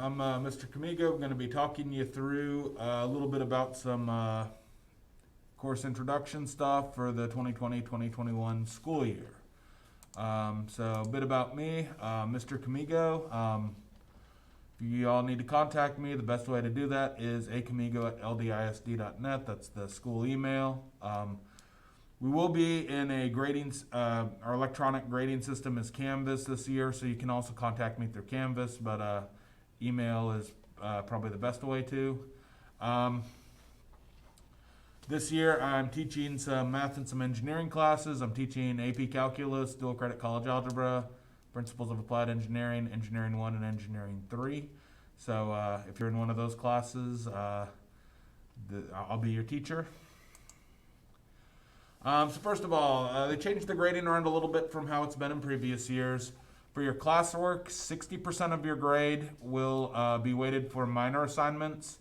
I'm Mr. Camigo. I'm going to be talking you through a little bit about some course introduction stuff for the 2020-2021 school year. So a bit about me, Mr. Camigo. If you all need to contact me, the best way to do that is acamigo@ldisd.net. That's the school email. We will be in a grading, our electronic grading system is Canvas this year, so you can also contact me through Canvas, but email is probably the best way to. This year I'm teaching some math and some engineering classes. I'm teaching AP Calculus, Dual Credit College Algebra, Principles of Applied Engineering, Engineering 1 and Engineering 3. So if you're in one of those classes, I'll be your teacher. So first of all, they changed the grading around a little bit from how it's been in previous years. For your classwork, 60% of your grade will be weighted for minor assignments,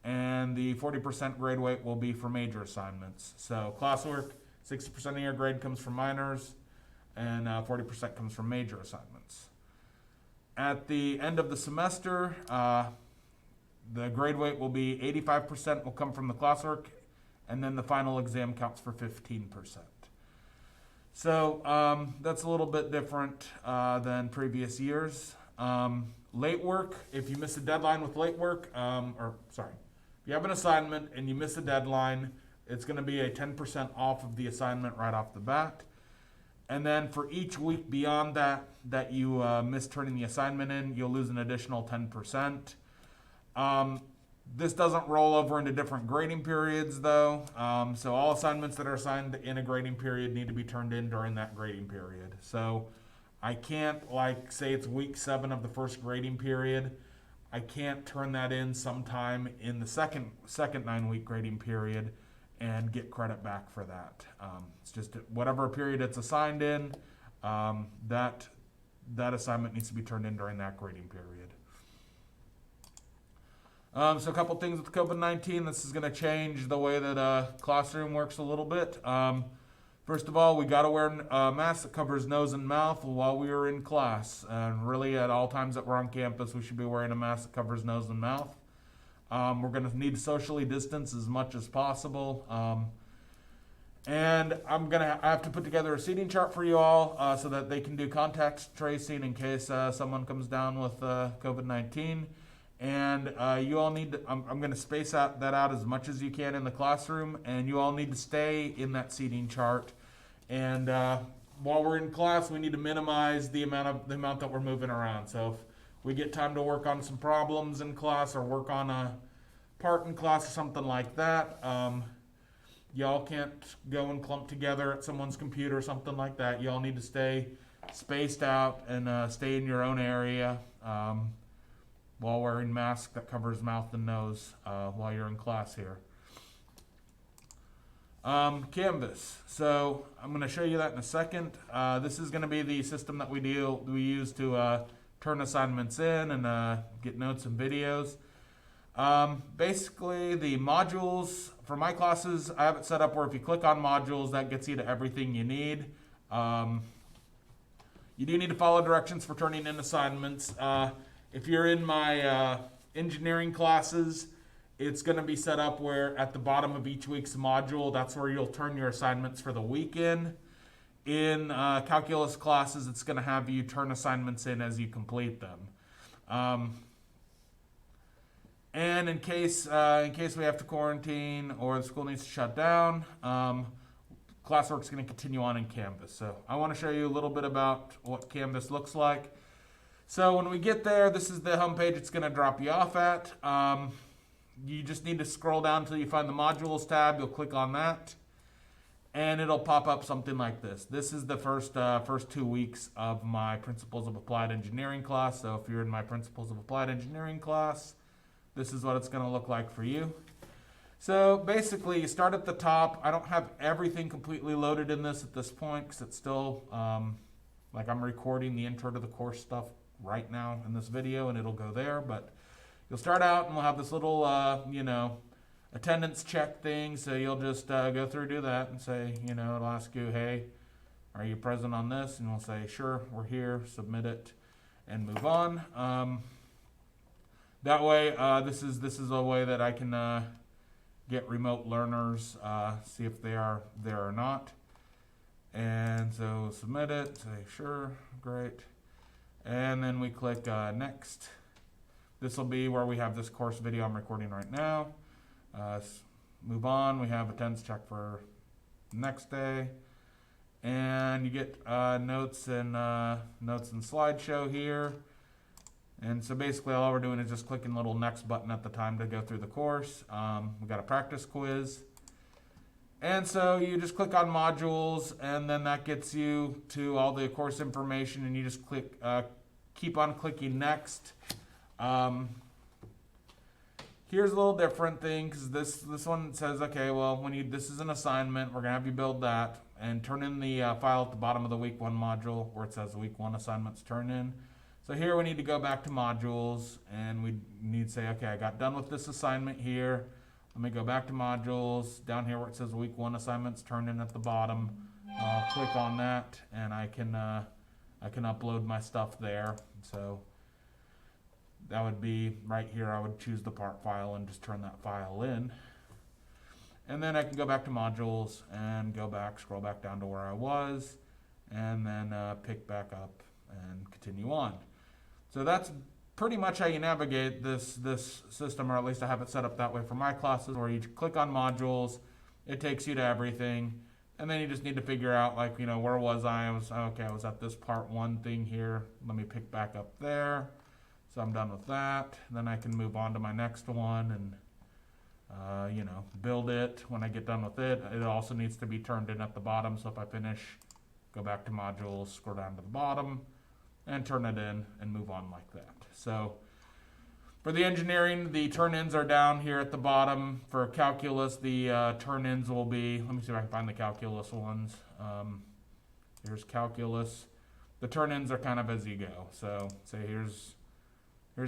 and the 40% grade weight will be for major assignments. So classwork, 60% of your grade comes from minors, and 40% comes from major assignments. At the end of the semester, the grade weight will be 85% will come from the classwork, and then the final exam counts for 15%. So that's a little bit different than previous years. Late work, if you miss a deadline with late work, if you have an assignment and you miss a deadline, it's going to be a 10% off of the assignment right off the bat. And then for each week beyond that you miss turning the assignment in, you'll lose an additional 10%. This doesn't roll over into different grading periods though. So all assignments that are assigned in a grading period need to be turned in during that grading period. So I can't, say it's week 7 of the first grading period, I can't turn that in sometime in the second 9-week grading period and get credit back for that. It's just whatever period it's assigned in, that assignment needs to be turned in during that grading period. So a couple things with COVID-19. This is going to change the way that classroom works a little bit. First of all, we got to wear a mask that covers nose and mouth while we are in class. And really at all times that we're on campus, we should be wearing a mask that covers nose and mouth. We're going to need to socially distance as much as possible. And I have to put together a seating chart for you all so that they can do contact tracing in case someone comes down with COVID-19. And you all need to, I'm going to space that out as much as you can in the classroom, and you all need to stay in that seating chart. And while we're in class, we need to minimize the amount that we're moving around. So if we get time to work on some problems in class or work on a part in class or something like that, y'all can't go and clump together at someone's computer or something like that. Y'all need to stay spaced out and stay in your own area. While wearing mask that covers mouth and nose while you're in class here. Canvas. So I'm going to show you that in a second. This is going to be the system that we use to turn assignments in and get notes and videos. Basically, the modules for my classes, I have it set up where if you click on modules, that gets you to everything you need. You do need to follow directions for turning in assignments. If you're in my engineering classes, it's going to be set up where at the bottom of each week's module, that's where you'll turn your assignments for the week in. In calculus classes, it's going to have you turn assignments in as you complete them. And in case we have to quarantine or the school needs to shut down, classwork's going to continue on in Canvas. So I want to show you a little bit about what Canvas looks like. So when we get there, this is the homepage it's going to drop you off at. You just need to scroll down until you find the modules tab. You'll click on that, and it'll pop up something like this. This is the first 2 weeks of my Principles of Applied Engineering class. So if you're in my Principles of Applied Engineering class, this is what it's going to look like for you. So basically, you start at the top. I don't have everything completely loaded in this at this point because it's still I'm recording the intro to the course stuff right now in this video, and it'll go there. But you'll start out and we'll have this little attendance check thing. So you'll just go through, do that, and say, it'll ask you, hey, are you present on this? And we'll say, sure, we're here, submit it, and move on. That way, this is a way that I can get remote learners, see if they are there or not. And so submit it, say sure, great. And then we click next. This will be where we have this course video I'm recording right now. Move on, we have attendance check for next day. And you get notes and slideshow here. And so basically all we're doing is just clicking the little next button at the time to go through the course. We got a practice quiz. And so you just click on modules, and then that gets you to all the course information, and you just click, keep on clicking next. Here's a little different thing, because this one says, okay, well, this is an assignment, we're gonna have you build that, and turn in the file at the bottom of the week 1 module where it says week 1 assignments turn in. So here we need to go back to modules, and we need to say, okay, I got done with this assignment here. Let me go back to modules. Down here where it says week 1 assignments turn in at the bottom, I'll click on that, and I can upload my stuff there. So that would be right here. I would choose the part file and just turn that file in. And then I can go back to modules and go back, scroll back down to where I was, and then pick back up and continue on. So that's pretty much how you navigate this system, or at least I have it set up that way for my classes, where you click on modules, it takes you to everything, and then you just need to figure out, like, where was I? I was at this part 1 thing here. Let me pick back up there. So I'm done with that. Then I can move on to my next one and build it. When I get done with it, it also needs to be turned in at the bottom. So if I finish, go back to modules, scroll down to the bottom, and turn it in and move on like that. So for the engineering, the turn-ins are down here at the bottom. For calculus, the turn-ins will be, let me see if I can find the calculus ones. Here's calculus. The turn-ins are kind of as you go. So say here's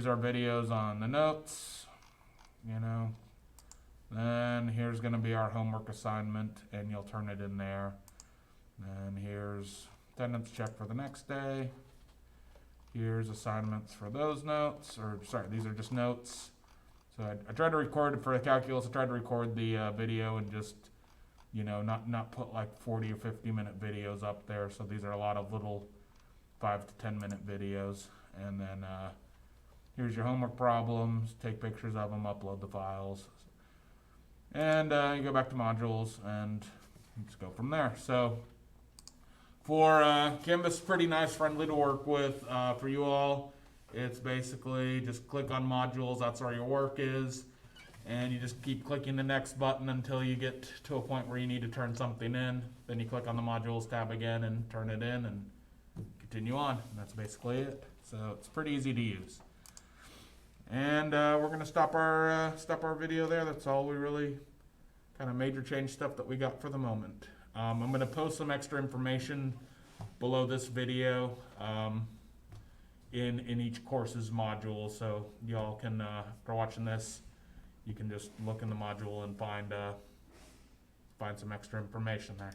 our videos on the notes, Then here's gonna be our homework assignment, and you'll turn it in there. And here's attendance check for the next day. Here's assignments for those notes, these are just notes. So I tried to record for the calculus, I tried to record the video and just, not put like 40 or 50 minute videos up there. So these are a lot of little 5 to 10 minute videos. And then here's your homework problems, take pictures of them, upload the files. And you go back to modules and just go from there. So for Canvas is pretty nice, friendly to work with. For you all, it's basically just click on modules, that's where your work is, and you just keep clicking the next button until you get to a point where you need to turn something in. Then you click on the modules tab again and turn it in and continue on. And that's basically it. So it's pretty easy to use. And we're going to stop our video there. That's all we really kind of major change stuff that we got for the moment. I'm going to post some extra information below this video in each course's module, so y'all can, for watching this, you can just look in the module and find some extra information there.